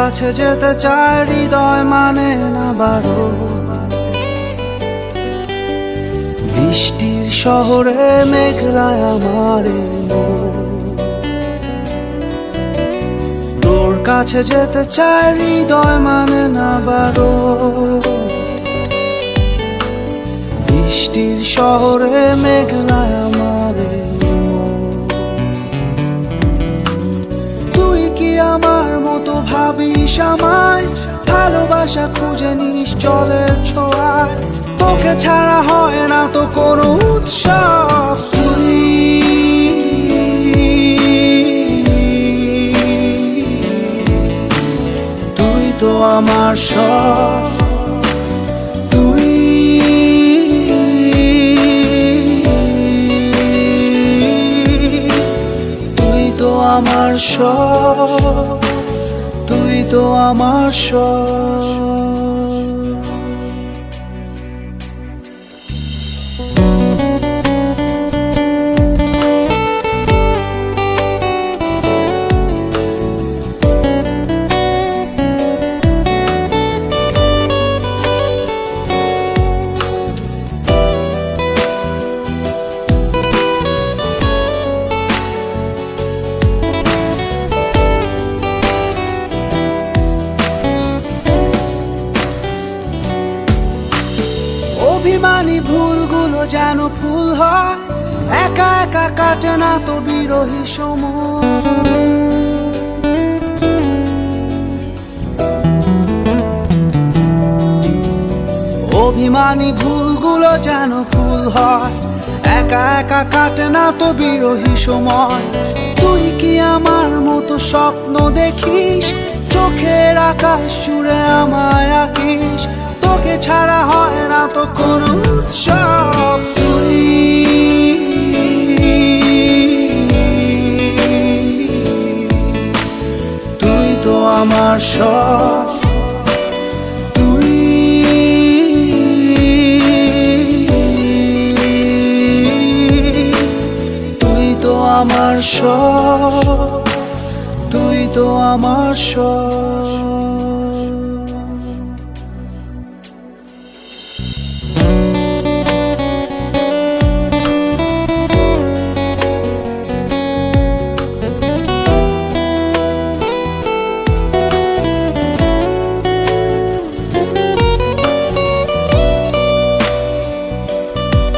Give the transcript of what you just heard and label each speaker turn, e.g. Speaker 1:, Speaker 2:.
Speaker 1: কাছে যেতে চায় হৃদয় মানে না বারো। বৃষ্টির শহরে মেঘলায় আমার তোর কাছে যেতে চায় হৃদয় মানে না বারো। বৃষ্টির শহরে মেঘলায় আমার তুই কি আমার মতো ভাবিস আমায়? ভালোবাসা খুঁজে নিস জলের ছোঁয়ায়, তোকে ছাড়া হয় না তো কোনো উৎসব। তুই তো আমার সব, আমার সব, তুই তো আমার সব। অভিমানী ভুলগুলো যেন ফুল হয়, একা একা কাটে না তো বিরহী সময়। অভিমানী ভুলগুলো যেন ফুল হয়, একা একা কাটে না তো বিরহী সময়। তুই কি আমার মতো স্বপ্ন দেখিস? চোখের আকাশ জুড়ে আমায় আঁকিস, তোকে ছাড়া হয় না তো কোনো উৎসব। তুই তো আমার সব, তুই তো আমার সব, তুই তো আমার সব।